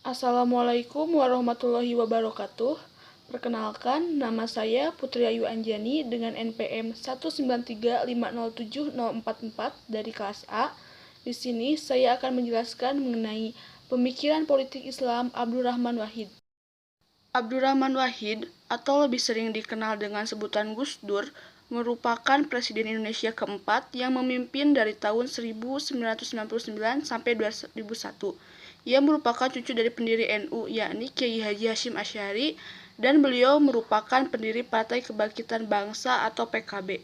Assalamualaikum warahmatullahi wabarakatuh. Perkenalkan, nama saya Putri Ayu Anjani dengan NPM 193507044 dari kelas A. Di sini saya akan menjelaskan mengenai pemikiran politik Islam Abdurrahman Wahid. Abdurrahman Wahid, atau lebih sering dikenal dengan sebutan Gus Dur, merupakan Presiden Indonesia keempat yang memimpin dari tahun 1999 sampai 2001. Ia merupakan cucu dari pendiri NU, yakni Kiai Haji Hashim Asy'ari, dan beliau merupakan pendiri Partai Kebangkitan Bangsa atau PKB.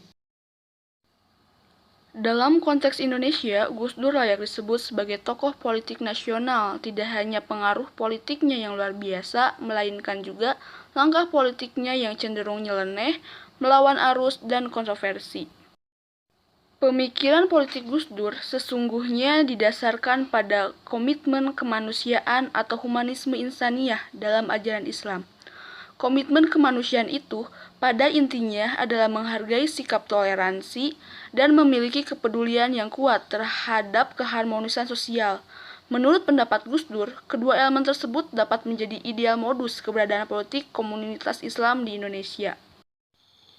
Dalam konteks Indonesia, Gus Dur layak disebut sebagai tokoh politik nasional. Tidak hanya pengaruh politiknya yang luar biasa, melainkan juga langkah politiknya yang cenderung nyeleneh, melawan arus, dan kontroversi. Pemikiran politik Gus Dur sesungguhnya didasarkan pada komitmen kemanusiaan atau humanisme insaniyah dalam ajaran Islam. Komitmen kemanusiaan itu pada intinya adalah menghargai sikap toleransi dan memiliki kepedulian yang kuat terhadap keharmonisan sosial. Menurut pendapat Gus Dur, kedua elemen tersebut dapat menjadi ideal modus keberadaan politik komunitas Islam di Indonesia.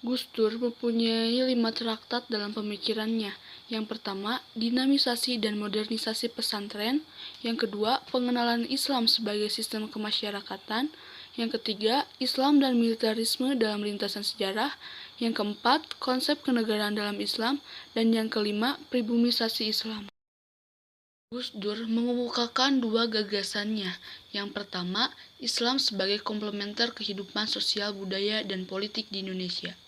Gus Dur mempunyai 5 traktat dalam pemikirannya. Yang pertama, dinamisasi dan modernisasi pesantren. Yang kedua, pengenalan Islam sebagai sistem kemasyarakatan. Yang ketiga, Islam dan militerisme dalam lintasan sejarah. Yang keempat, konsep kenegaraan dalam Islam. Dan yang kelima, pribumisasi Islam. Gus Dur mengemukakan dua gagasannya. Yang pertama, Islam sebagai komplementer kehidupan sosial, budaya, dan politik di Indonesia.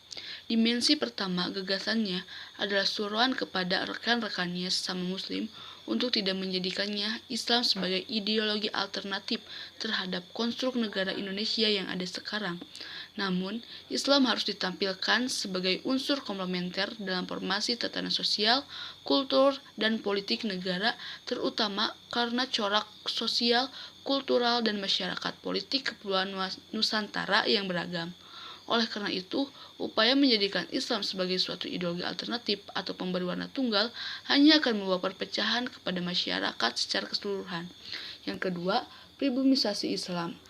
Dimensi pertama gagasannya adalah suruhan kepada rekan-rekannya sesama muslim untuk tidak menjadikannya Islam sebagai ideologi alternatif terhadap konstruk negara Indonesia yang ada sekarang. Namun, Islam harus ditampilkan sebagai unsur komplementer dalam formasi tatanan sosial, kultur, dan politik negara, terutama karena corak sosial, kultural, dan masyarakat politik kepulauan Nusantara yang beragam. Oleh karena itu, upaya menjadikan Islam sebagai suatu ideologi alternatif atau pemberi warna tunggal hanya akan membawa perpecahan kepada masyarakat secara keseluruhan. Yang kedua, pribumisasi Islam.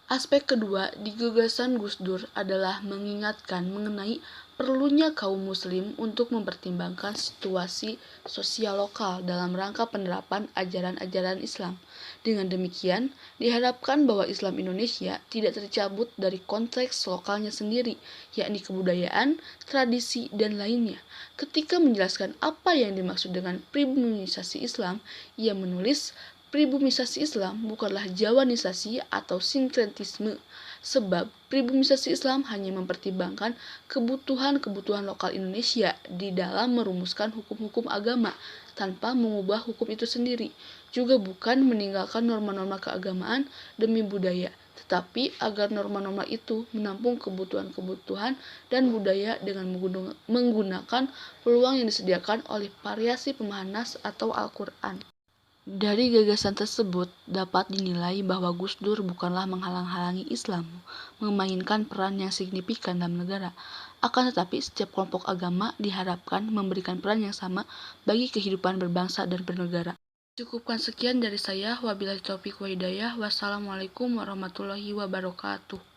Aspek kedua di gagasan Gus Dur adalah mengingatkan mengenai perlunya kaum muslim untuk mempertimbangkan situasi sosial lokal dalam rangka penerapan ajaran-ajaran Islam. Dengan demikian, diharapkan bahwa Islam Indonesia tidak tercabut dari konteks lokalnya sendiri, yakni kebudayaan, tradisi, dan lainnya. Ketika menjelaskan apa yang dimaksud dengan pribumisasi Islam, ia menulis, pribumisasi Islam bukanlah Jawanisasi atau sinkretisme, sebab pribumisasi Islam hanya mempertimbangkan kebutuhan-kebutuhan lokal Indonesia di dalam merumuskan hukum-hukum agama tanpa mengubah hukum itu sendiri, juga bukan meninggalkan norma-norma keagamaan demi budaya, tetapi agar norma-norma itu menampung kebutuhan-kebutuhan dan budaya dengan menggunakan peluang yang disediakan oleh variasi pemahaman Nas atau Al-Quran. Dari gagasan tersebut, dapat dinilai bahwa Gus Dur bukanlah menghalang-halangi Islam memainkan peran yang signifikan dalam negara. Akan tetapi, setiap kelompok agama diharapkan memberikan peran yang sama bagi kehidupan berbangsa dan bernegara. Cukupkan sekian dari saya. Wabillahi taufiq wa hidayah. Wassalamualaikum warahmatullahi wabarakatuh.